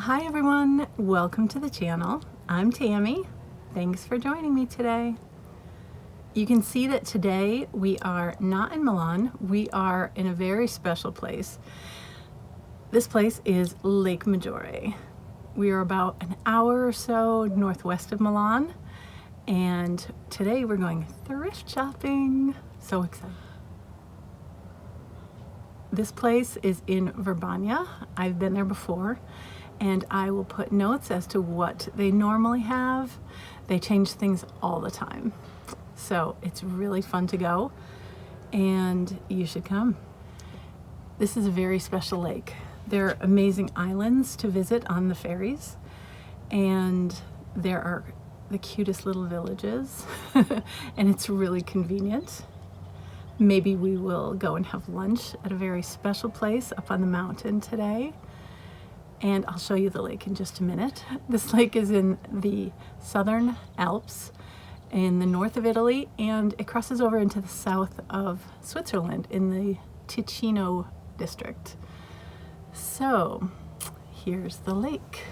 Hi everyone, welcome to the channel. I'm Tammy. Thanks for joining me today. You can see that today we are not in Milan, we are in a very special place. This place is Lake Maggiore. We are about an hour or so northwest of Milan, and today we're going thrift shopping. So excited. This place is in Verbania. I've been there before, and I will put notes as to what they normally have. They change things all the time. So it's really fun to go, and you should come. This is a very special lake. There are amazing islands to visit on the ferries, and there are the cutest little villages, and it's really convenient. Maybe we will go and have lunch at a very special place up on the mountain today. And I'll show you the lake in just a minute. This lake is in the southern Alps in the north of Italy, and it crosses over into the south of Switzerland in the Ticino district. So here's the lake.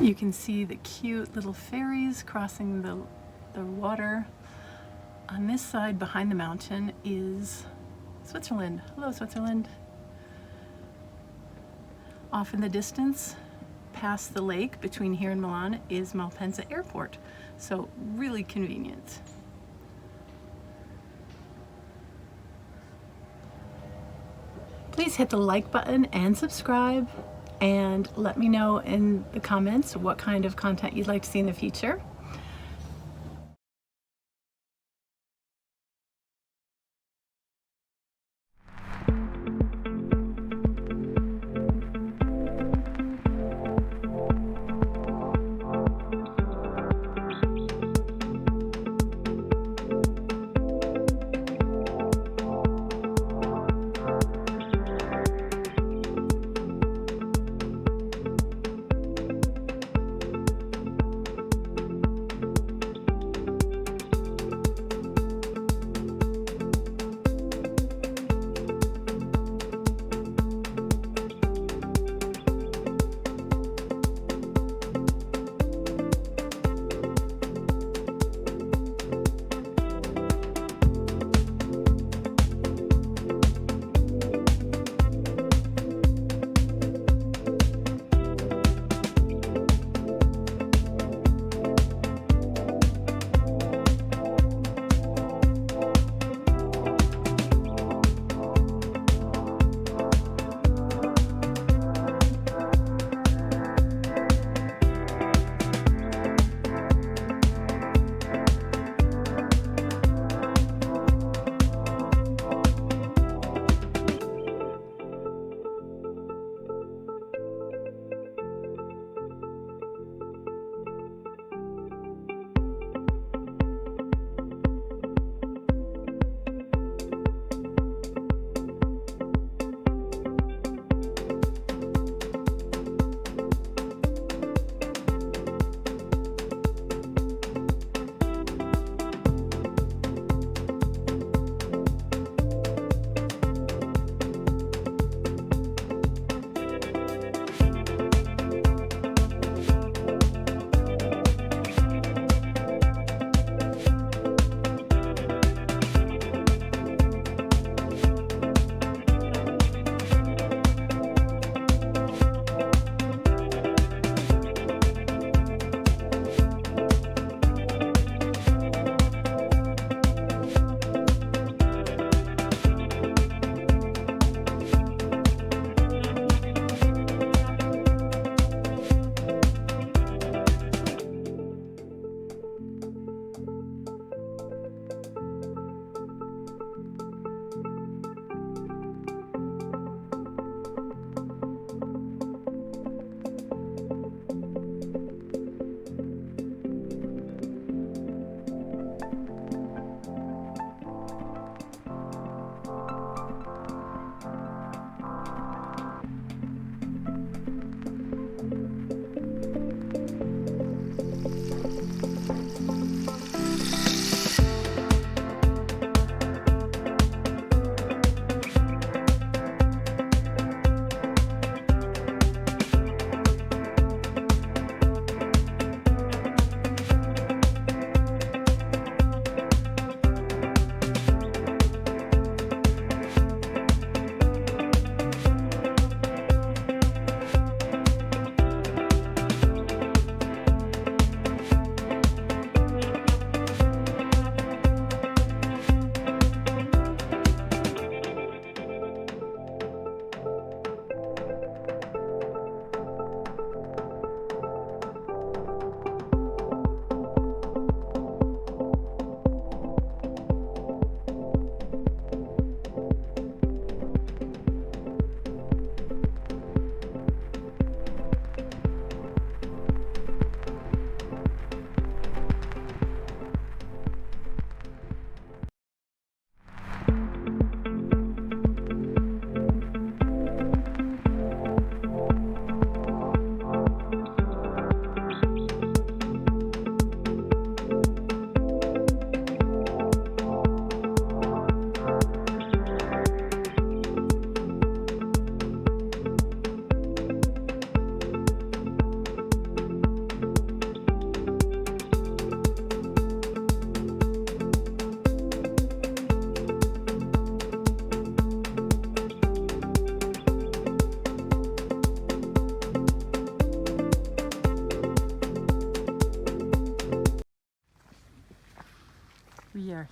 You can see the cute little ferries crossing the water. On this side behind the mountain is Switzerland. Hello, Switzerland. Off in the distance, past the lake between here and Milan, is Malpensa Airport. So really convenient. Please hit the like button and subscribe, and let me know in the comments what kind of content you'd like to see in the future.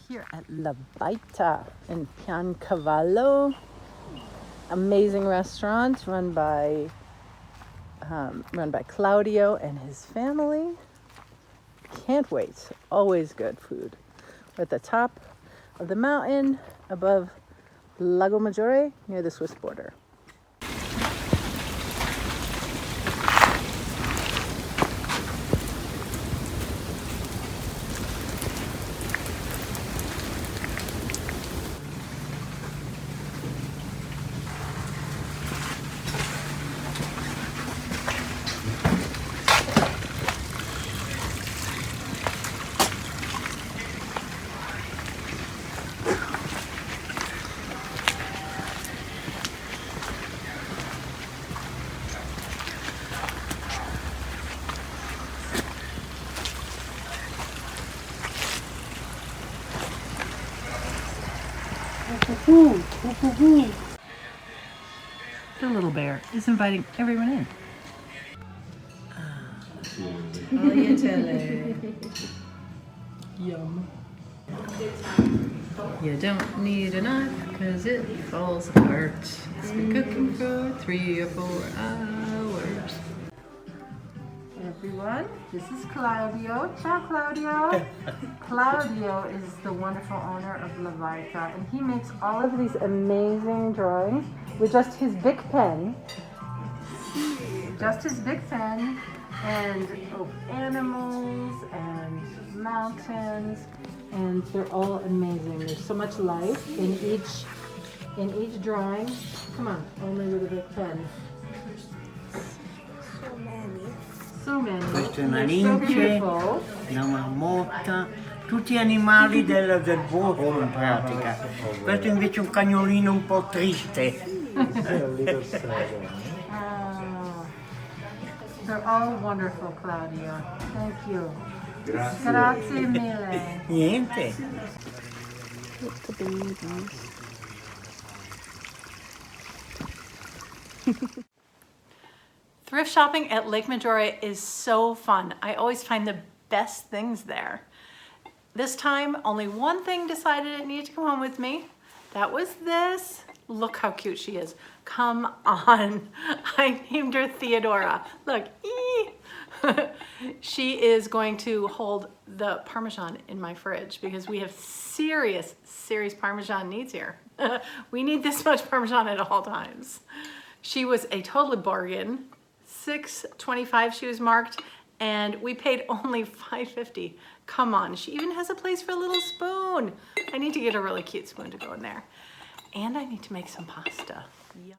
here at La Baita in Piancavallo. Amazing restaurant run by Claudio and his family. Can't wait. Always good food. We're at the top of the mountain above Lake Maggiore near the Swiss border. The little bear is inviting everyone in. Tagliatelle. Yum. You don't need a knife because it falls apart. It's been cooking for 3 or 4 hours. Everyone, this is Claudio. Ciao, Claudio. Claudio is the wonderful owner of La Vita, and he makes all of these amazing drawings with just his big pen. Just his big pen, and animals and mountains, and they're all amazing. There's so much life in each drawing. Come on, only with a big pen. So many. Questa è una lince, una marmotta, tutti animali del bosco in pratica. Questo invece è un cagnolino un po' triste. They're all wonderful, Claudio. Thank you. Grazie mille. Niente. Look at the babies. Thrift shopping at Lake Maggiore is so fun. I always find the best things there. This time, only one thing decided it needed to come home with me. That was this. Look how cute she is. Come on. I named her Theodora. Look, she is going to hold the Parmesan in my fridge because we have serious Parmesan needs here. We need this much Parmesan at all times. She was a total bargain. $6.25 she was marked, and we paid only $5.50. Come on, she even has a place for a little spoon. I need to get a really cute spoon to go in there. And I need to make some pasta. Yep.